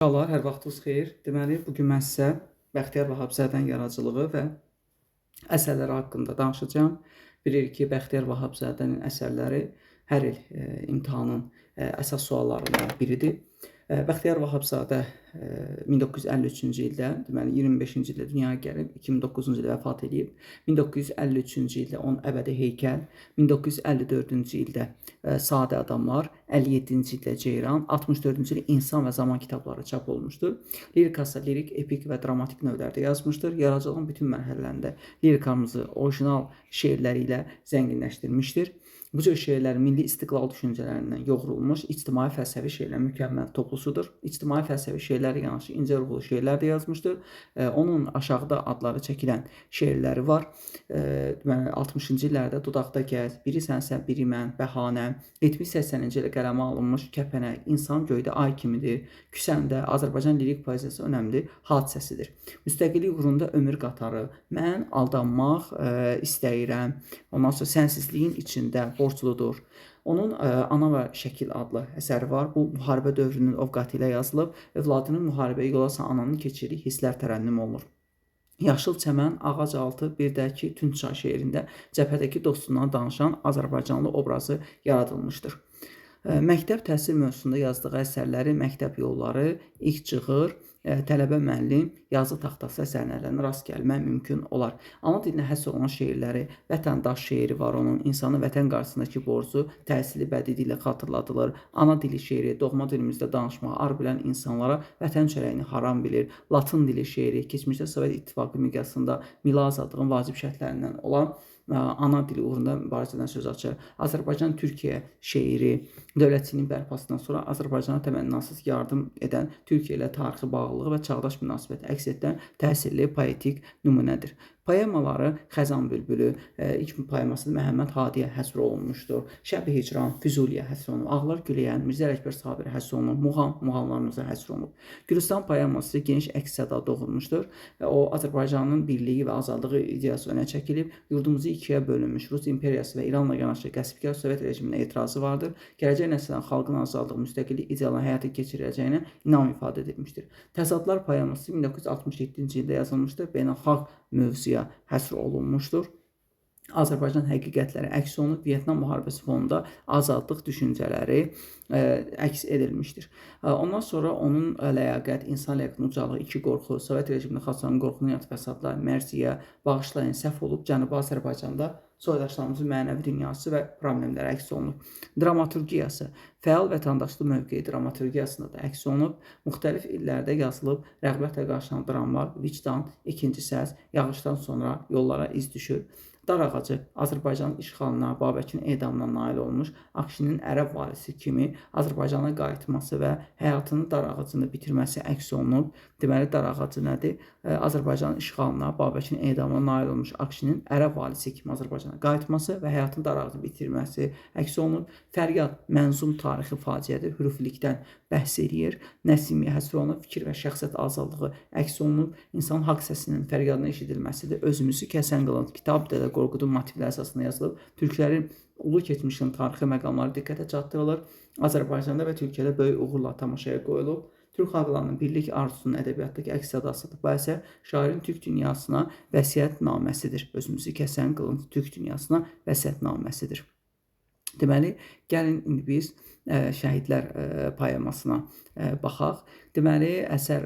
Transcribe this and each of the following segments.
Salam, hər vaxtınız xeyir. Deməli, bugün mən sizə Bəxtiyar Vahabzadənin yaradıcılığı və əsərləri haqqında danışacağam. Bilirik ki, Bəxtiyar Vahabzadənin əsərləri hər il imtahanın əsas suallarından biridir. Bəxtiyar Vahabzadə 1953-cü ildə, deməli 25-ci ildə dünyaya gəlib, 2009-cu ildə vəfat edib. 1953-cü ildə onun əbədi heykəl, 1954-cü ildə Sadə Adamlar, 57-ci ildə Ceyran, 64-cü ildə İnsan və Zaman kitabları çap olmuşdur. Lirikası lirik, epik və dramatik növlərdə yazmışdır. Yaradıcılığın bütün mərhələlərində lirikamızı orijinal şeirləri ilə zənginləşdirmişdir. Bu cür şeirlər milli istiqlal düşüncələrindən yoğrulmuş, ictimai fəlsəfi şeirlərin mükəmməl toplusudur. İctimai fəlsəfi şeirlərlə yanaşı incə ruhlu şeirlər də yazmışdır. Onun aşağıda adları çəkilən şeirləri var. Deməli 60-cı illərdə Dudaqda gəz, Biri sənsən, biri mən, Bəhanə, 70-80-ci ildə qələmə alınmış Kəpənək, İnsan göydə ay kimidir, Küsəndə Azərbaycan lirik poeziyası önəmli hadisəsidir. Müstəqillik uğrunda ömür qatarı, Mən aldanmaq istəyirəm, ondan sonra Sənsizliyin içində borcludur. Onun Ana və Şəkil adlı əsəri var. Bu, müharibə dövrünün ovqatı ilə yazılıb. Övladının müharibəyə yola salan ananın keçirdiyi hisslər tərənnüm olunur. Yaşıl çəmən, ağac altı, bir də ki, Tünc çay şeirində cəbhədəki dostundan danışan Azərbaycanlı obrazı yaradılmışdır. Məktəb təhsil mövzusunda yazdığı əsərləri Məktəb yolları, İlk cığır, Tələbə müəllim, Yazı taxtası əsərlərinə rast gəlmək mümkün olar. Ana dilinə həsr olunan şeirləri, Vətəndaş şeiri var onun, insanın vətən qarşısındakı borcu təhsili bədii ilə xatırladılır. Ana dili şeiri, doğma dilimizdə danışmağı ar bilən insanlara vətən çörəyini haram bilir. Latın dili şeiri, keçmişdə Sovet İttifaqı miqyasında milli azadlığın vacib şərtlərindən olan ana dili uğrunda mübarizədən söz açır. Azərbaycan-Türkiyə şeiri, dövlətçiliyin bərpasından sonra Azərbaycana təmənnasız yardım edən Türkiyə ilə tarixi bağlılığı və çağdaş münasibəti əks etdirən təsirli poetik nümunədir. Poemaları Xəzan bülbülü, ilk poeması Məhəmməd Hadiyə həsr olunmuşdur. Şəb-i Hicran, Füzuliyə həsr olunub. Ağlar Güləyən, Mirzə Ələkbər Sabirə həsr olunub. Muğamlarımıza həsr olunub. Gülüstan poeması geniş əks-səda doğurmuşdur. O, Azərbaycanın birliyi və azadlığı ideyası önə çəkilib. Yurdumuzu ikiyə bölünmüş Rus imperiyası və İranla yanaşı qəsbkar Sovet rejiminə etirazı vardır. Gələcək nəsildən xalqın azadlığı, müstəqillik idealını həyata keçirəcəyinə inam ifadə edilmişdir. Təsadlar poeması 1967-ci ildə yazılmışdır. Beynəlxalq mövzuya həsr olunmuşdur. Azərbaycan həqiqətləri əks olunub, Vyetnam müharibəsi fonunda azadlıq düşüncələri əks edilmişdir. Ondan sonra onun ləyaqət, insan ləyaqətinin ucalığı, iki qorxu, Sovet rejiminin xalqların qorxunun yatı fəsadlar, Mərziyə, bağışlayın, səhv olub Cənubi Azərbaycanda soydaşlarımızın mənəvi dünyası və problemləri əks olunub. Dramaturgiyası, fəal vətəndaşlıq mövqeyi dramaturgiyasında da əks olunub. Müxtəlif illərdə yazılıb, rəğbətlə qarşılanan dramlar, Vicdan, İkinci səs, Yağışdan sonra Yollara iz düşür. Dar ağacı Azərbaycanın işğalına, Babəkin edamına nail olmuş Akşinin ərəb varisi kimi Azərbaycana qayıtması və həyatının dar ağacını bitirməsi əks olunub. Deməli, dar ağacı nədir? Azərbaycanın işğalına, Babəkin edamına nail olmuş Akşinin ərəb varisi kimi Azərbaycana qayıtması və həyatının dar ağacını bitirməsi əks olunub. Fəryad mənzum tarixi faciədir, hüruflikdən bəhs edir. Nəsimiyyə həsr olunub, fikir və şəxsiyyət azadlığı əks olunub. İnsan haqq səsinin fəryadına eşidilməsidir. Özümüzü kəsən qılan kitab Dədə Qorqudun motivləri əsasında yazılıb. Türklərin ulu keçmişinin tarixi məqamları diqqətə çatdırılır. Azərbaycanda və Türkiyədə böyük uğurla tamaşaya qoyulub. Türk xalqlarının birlik arzusunun ədəbiyyatdakı əks-sədasıdır. Bu əsər şairin Türk dünyasına vəsiyyətnaməsidir. Özümüzü kəsən qılın Türk dünyasına vəsiyyətnaməsidir. Deməli, gəlin indi biz Şəhidlər poemasına baxaq. Deməli, əsər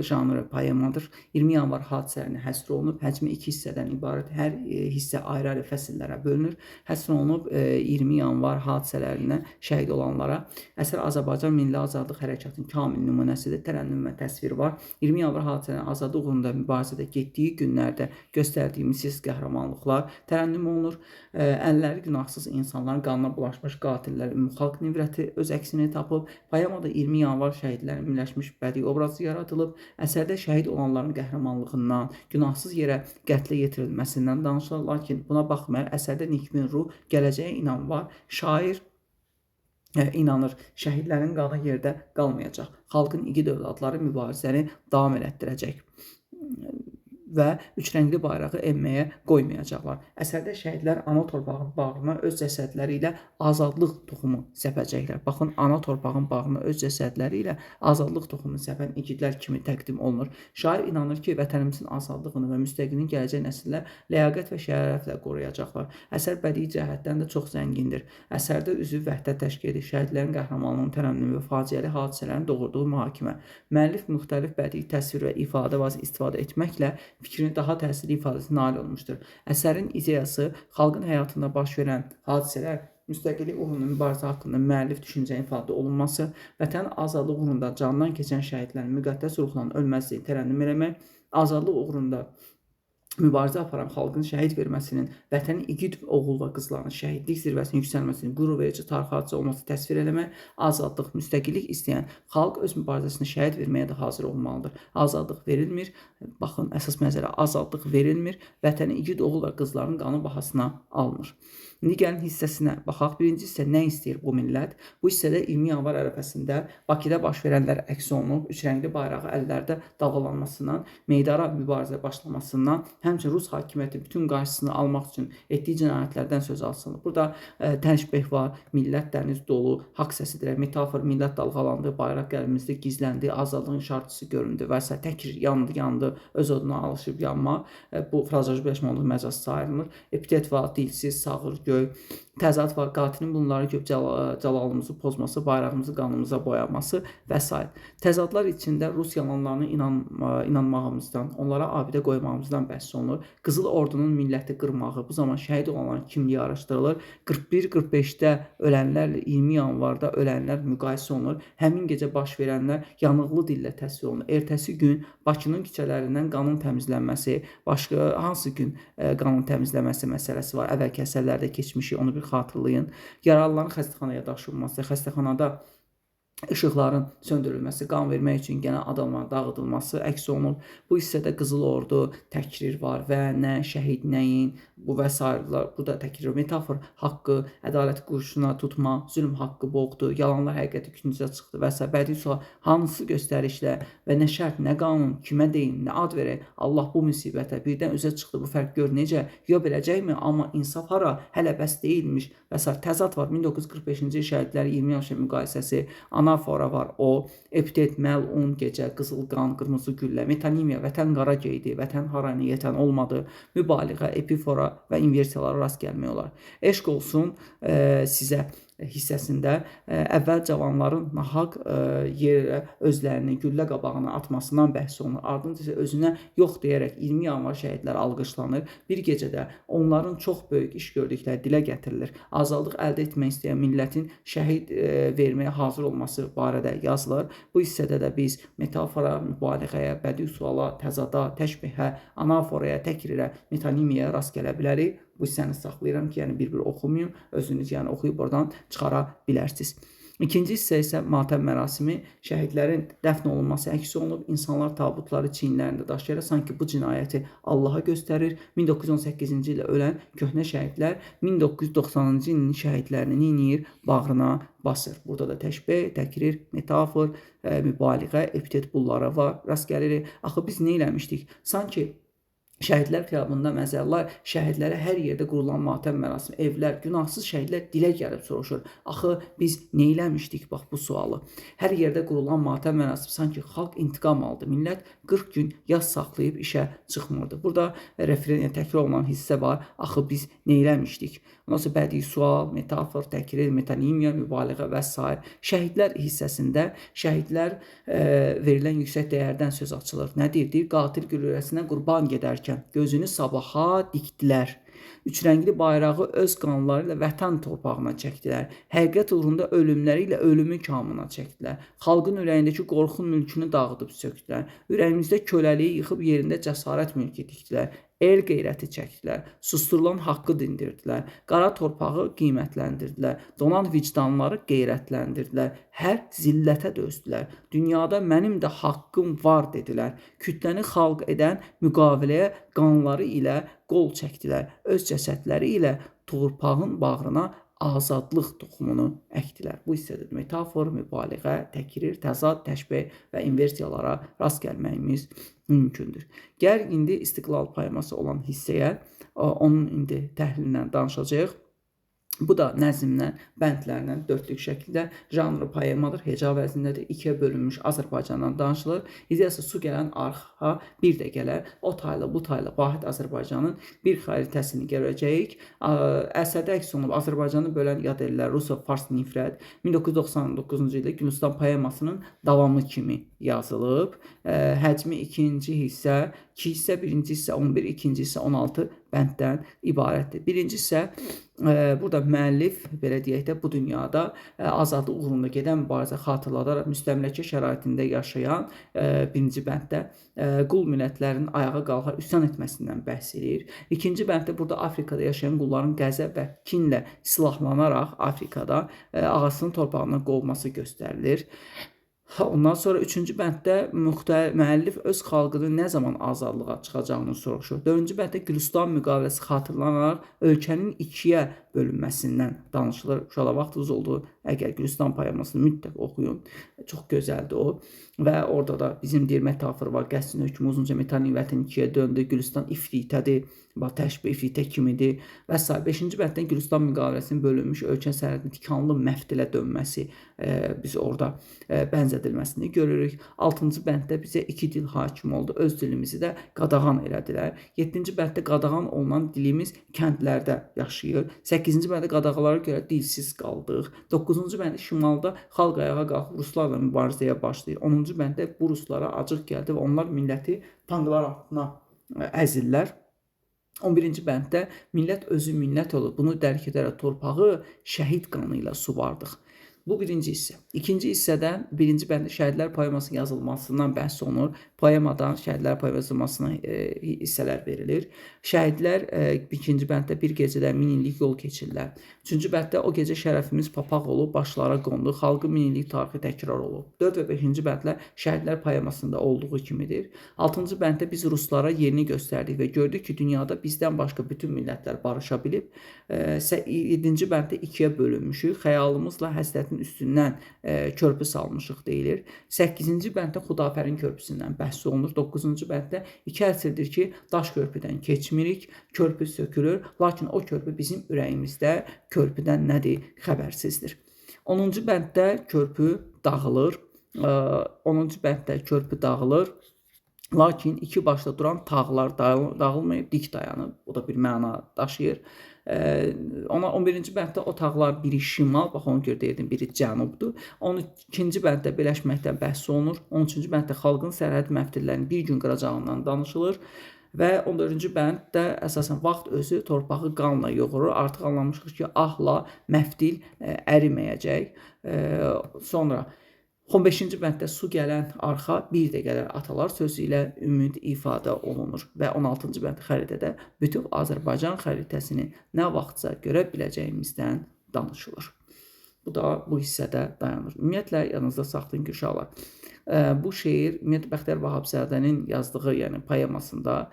janrı poemadır. 20 yanvar hadisələrinə həsr olunub. Həcmi 2 hissədən ibarət. Hər hissə ayrı-ayrı fəsillərə bölünür. Həsr olunub 20 yanvar hadisələrinə şəhid olanlara. Əsər Azərbaycan Milli Azadlıq Hərəkatının kamil nümunəsidir. Tərənnüm və təsvir var. 20 yanvar hadisələrinin azadlıq uğrunda mübarizədə getdiyi günlərdə göstərdiyi misilsiz qəhrəmanlıqlar tərənnüm olunur. Əlləri günahsız insanların qanına bulaşmış qatillər, ümumxalq nifrəti öz əksini tapıb. Poemada 20 yanvar şəhidlərin birləşmiş bədii obrazı yaradılıb. Əsərdə şəhid olanların qəhrəmanlığından, günahsız yerə qətlə yetirilməsindən danışılır. Lakin buna baxmayaraq əsərdə nikbin ruh, gələcəyə inam var. Şair inanır, şəhidlərin qanı yerdə qalmayacaq. Xalqın igid övladları mübarizəni davam elətdirəcək. və üçrəngli bayrağı enməyə qoymayacaqlar. Əsərdə şəhidlər ana torpağın bağrına öz cəsədləri ilə azadlıq toxumu səpəcəklər. Baxın, ana torpağın bağrına öz cəsədləri ilə azadlıq toxumu səpən igidlər kimi təqdim olunur. Şair inanır ki, vətənimizin azadlığını və müstəqilliyin gələcək nəsillər ləyaqət və şərəflə qoruyacaqlar. Əsər bədii cəhətdən də çox zəngindir. Əsərdə üzvü vəhdət təşkil edir, şəhidlərin qəhrəmanlığının tərənnümü və faciəli hadisələrin doğurduğu mühakimə. Müəllif müxtəlif bədii təsvir və ifadə vasitəsilə istifadə etməklə fikrini daha təsirli ifadəsinə nail olmuşdur. Əsərin ideyası xalqın həyatında baş verən hadisələr, müstəqillik uğrunda mübarizə haqqında müəllif düşüncənin ifadə olunması, vətənin azadlıq uğrunda candan keçən şəhidlərin müqəddəs ruhlarının ölməzliyini tərənnüm etmək, azadlıq uğrunda mübarizə aparan xalqın şəhid verməsinin, vətənin igid oğul və qızlarının şəhidlik zirvəsinə yüksəlməsinin qürurverici tarixi hadisə olması təsvir eləmək, azadlıq, müstəqillik istəyən xalq öz mübarizəsində şəhid verməyə də hazır olmalıdır. Azadlıq verilmir, baxın, əsas məsələ azadlıq verilmir, vətənin igid oğul və qızlarının qanı bahasına alınır. İndi gəlin hissəsinə baxaq. Birinci hissə nə istəyir bu millət? Bu hissədə 20 yanvar ərəfəsində Bakıda baş verənlər əks olunub, üçrəngli bayrağı əllərdə dalgalanmasından, meydana mübarizə başlamasından, həmçinin Rus hakimiyyəti bütün qarşısını almaq üçün etdiyi cinayətlərdən söz alsın. Burada təşbeh var, millət dəniz dolu, haqq səsidir, metafor, millət dalğalandı, bayraq qəlbimizdə gizləndi, azadlığın işarəçisi göründü və s. Təkrir yandı, öz oduna alışıb yanmaq. Bu frazaji birləşmə olduğu məcaz sayılmır. Epitet var, dilsiz, sağır, göy. Təzad var, qatilin bunları görüb cəlalımızı pozması, bayrağımızı qanımıza boyaması və s. Təzadlar içində Rus yalanlarına inanmağımızdan, onlara abidə qoymağımızdan bəhs olunur. Qızıl Ordunun milləti qırmağı, bu zaman şəhid olanların kimliyi araşdırılır. 41-45-də ölənlərlə 20 yanvarda ölənlər müqayisə olunur. Həmin gecə baş verənlər yanıqlı dillə təsvir olunur. Ertəsi gün Bakının küçələrindən qanın təmizlənməsi, başqa hansı gün qanın təmizlənməsi məsələsi var. Əvvəlki əsərlərdə keçmişi, onu bir xatırlayın. Yaralıların xəstəxanaya daşınması, xəstəxanada işıqların söndürülməsi, qan vermək üçün yenə adamların dağıdılması əks olunur. Bu hissədə Qızıl Ordu təkrir var və nə, şəhid nəyin, bu və s. Burada təkrir, metafor, haqqı, ədalət qurşuna tutma, zülm haqqı boğdu, yalanlar həqiqəti küncə çıxdı və s. Bədii sual, hansı göstərişlə və nə şərt, nə qanun, kimə deyin, nə ad verək, Allah bu müsibətə birdən üzə çıxdı, bu fərq gör necə, yo biləcəkmi, amma insaf hara, hələ bəs deyilmiş və s. Təzad var, 1945-ci il şəhidləri 20 yaşa müqayisəsi, anafora var, o, epitet, məlun, gecə, qızıl qan, qırmızı güllə, metonimiya, vətən qara geydi, vətən hara niyyətən olmadı, mübaliğə, epifora və inversiyalara rast gəlmək olar. Eşq olsun sizə hissəsində əvvəl cavanların nahaq yerə özlərini güllə qabağına atmasından bəhs olunur. Ardınca isə özünə yox deyərək 20 yanvar şəhidlər alqışlanır. Bir gecədə onların çox böyük iş gördükləri dilə gətirilir. Azadlıq əldə etmək istəyən millətin şəhid verməyə hazır olması barədə yazılır. Bu hissədə də biz metafora, mübaliğəyə, bədii suala, təzada, təşbihə, anaforaya, təkrirə, metonimiyaya rast gələ bilərik. Bu hissəni saxlayıram ki, yəni bir-bir oxumayım, özünüz yəni oxuyub oradan çıxara bilərsiniz. İkinci hissə isə matəm mərasimi, şəhidlərin dəfn olunması əks olunub, insanlar tabutları çiyinlərində daşıyaraq sanki bu cinayəti Allaha göstərir. 1918-ci ildə ölən köhnə şəhidlər 1990-cı ilin şəhidlərini neyir? Bağrına basır. Burada da təşbih, təkrir, metafor, mübaliğə, epitet bunlara var, rast gəlirik. Axı biz nə eləmişdik? Sanki Şəhidlər xiyabında məzarlar, şəhidlərə hər yerdə qurulan matəm mərasimi, evlər, günahsız şəhidlər dilə gəlib soruşur. Axı biz nə eləmişdik? Bax bu sualı. Hər yerdə qurulan matəm mərasimi sanki xalq intiqam aldı. Millət 40 gün yas saxlayıb işə çıxmırdı. Burada referensiya təkrar olunan hissə var. Axı biz nə eləmişdik? Ondan sonra bədii sual, metafor, təkrir, metonimiya, mübaliğə və s. Şəhidlər hissəsində şəhidlər verilən yüksək dəyərdən söz açılır. Nə deyir? Qatil güllələsinə qurban gedərkən gözünü sabaha dikdilər. Üçrəngli bayrağı öz qanları ilə vətən torpağına çəkdilər. Həqiqət uğrunda ölümləri ilə ölümü kamına çəkdilər. Xalqın ürəyindəki qorxun mülkünü dağıdıb sökdülər. Ürəyimizdə köləliyi yıxıb yerində cəsarət mülkü dikdilər. El qeyrəti çəkdilər, susturulan haqqı dindirdilər, qara torpağı qiymətləndirdilər, donan vicdanları qeyrətləndirdilər, hər zillətə dözdülər, dünyada mənim də haqqım var dedilər, kütləni xalq edən müqaviləyə qanları ilə qol çəkdilər, öz cəsədləri ilə torpağın bağrına azadlıq toxumunu əkdilər. Bu hissədə metafor, mübaliğə, təkrir, təzad, təşbeh və inversiyalara rast gəlməyimiz mümkündür. Gəl indi İstiqlal poeması olan hissəyə, onun indi təhlilindən danışacağıq. Bu da nəzmlə, bəndlərlə dörtlük şəkildə janrı poemadır, heca vəznindədir, ikiyə bölünmüş Azərbaycandan danışılır. İdeyası su gələn arxa bir də gələr, o taylı, bu taylı vahid Azərbaycanın bir xəritəsini görəcəyik. Əsərdə əks olunub Azərbaycanı bölən yad ellər, Rusiya, Fars, nifrət 1999-cu ildə Gülüstan poemasının davamı kimi yazılıb. Həcmi ikinci hissə, 2 hissə, birinci hissə 11, ikinci hissə 16 bənddən ibarətdir. Birinci hissə burada müəllif belə deyək də bu dünyada azadlıq uğrunda gedən mübarizə xatırladaraq müstəmləkə şəraitində yaşayan birinci bənddə qul millətlərinin ayağa qalxaraq üsyan etməsindən bəhs edir. İkinci bənddə burada Afrikada yaşayan qulların qəzəb və kinlə silahlanaraq Afrikada ağasının torpağından qovması göstərilir. Ondan sonra üçüncü bənddə müəllif öz xalqının nə zaman azadlığa çıxacağını soruşur. Dördüncü bənddə Gülüstan müqaviləsi xatırlanaraq ölkənin ikiyə bölünməsindən danışılır. Uşaqlar vaxtınız oldu, əgər Gülüstan poemasını mütləq oxuyun. Çox gözəldir o. Və orada da bizim deyir metafor var. Qəsrin hökmü uzunca metal nivətin ikiyə döndü. Gülüstan ifritədir. Təşbih ifritə kimidir və s. 5-ci bənddən Gülüstan müqaviləsinin bölünmüş ölkə sərhədinin tikanlı məftilə dönməsi biz orada bənzədilməsini görürük. 6-cı bənddə bizə iki dil hakim oldu. Öz dilimizi də qadağan elədilər. 7-ci bənddə qadağan olunan dilimiz kəndlərdə yaşayır. 8-ci bənddə qadağalara görə dilsiz qaldıq. 9-cu bənddə şimalda xalq ayağa qalxıb ruslarla mübarizəyə başlayır. 10-cu bənddə bu ruslara acıq gəldi və onlar milləti tanklar altına əzirlər. 11-ci bənddə millət özü millət olub, bunu dərk edərək torpağı şəhid qanı ilə suvardıq. Bu birinci hissə. İkinci hissədə birinci bəndə şəhidlər poemasının yazılmasından bəhs olunur. Poemadan şəhidlər poemasına hissələr verilir. Şəhidlər ikinci bənddə bir gecədə 1000 illik yol keçirlər. Üçüncü bənddə o gecə şərəfimiz papaq olub, başlara qondu, xalqın 1000 illik tarixi təkrar olub. 4 və 5-ci bəndlər şəhidlər poemasında olduğu kimidir. 6-cı bənddə biz ruslara yerini göstərdik və gördük ki, dünyada bizdən başqa bütün millətlər barışa bilib. 7-ci bənddə ikiyə bölünmüşük, xəyalımızla həsrətin üstündən körpü salmışıq deyilir. 8-ci bənddə Xudafərin körpüsündən bəhs olunur. 9-cu bənddə 2 əsrdir ki, daş körpüdən keçmirik, körpü sökülür, lakin o körpü bizim ürəyimizdə körpüdən nədir xəbərsizdir. 10-cu bənddə körpü dağılır. 10-cu bənddə körpü dağılır. Lakin iki başda duran tağlar dağılmayıb, dik dayanıb. O da bir məna daşıyır. 11-ci bənddə o tağlar biri şimal, bax onu görə deyirdim, biri cənubdur. 12-ci bənddə birləşməkdən bəhs olunur. 13-cü bənddə xalqın sərhəd məftillərinin bir gün qıracağından danışılır. Və 14-cü bənddə əsasən vaxt özü torpağı qanla yoğurur. Artıq anlamışıq ki, ahla məftil əriməyəcək. Sonra 15-ci bənddə su gələn arxa bir də gələr atalar sözü ilə ümid ifadə olunur və 16-cı bənd xəritədə bütün Azərbaycan xəritəsini nə vaxtsa görə biləcəyimizdən danışılır. Bu da bu hissədə dayanır. Ümumiyyətlə, yanınızda saxlayın ki, uşaqlar. Bu şeir ümumiyyətlə Bəxtiyar Vahabzadənin yazdığı, yəni poemasında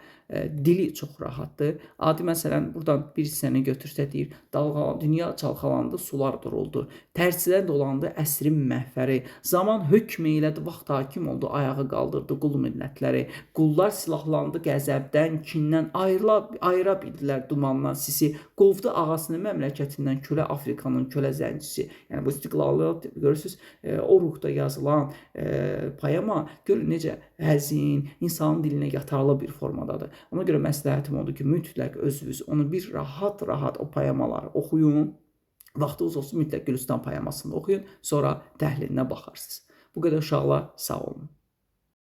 dili çox rahatdır. Adi məsələn, buradan bir hissəni götürsə deyir, dünya çalxalandı, sular duruldu. Tərsilə dolandı əsrin məhvəri. Zaman hökm eylədi, vaxt hakim oldu, ayağı qaldırdı qul millətləri. Qullar silahlandı qəzəbdən, kindən, ayıra bildilər dumandan sisi. Qovdu ağasını məmləkətindən kölə Afrikanın kölə zəncisi. Yəni bu istiqlalı görürsünüz, o ruhda yazılan poema görün necə həzin, insanın dilinə yatarlı bir formadadır. Ona görə məsləhətim odur ki, mütləq özünüz onu bir rahat-rahat o poemaları oxuyun. Vaxtınız olsun, mütləq Gülüstan poemasını oxuyun, sonra təhlilinə baxarsınız. Bu qədər uşaqlar, sağ olun.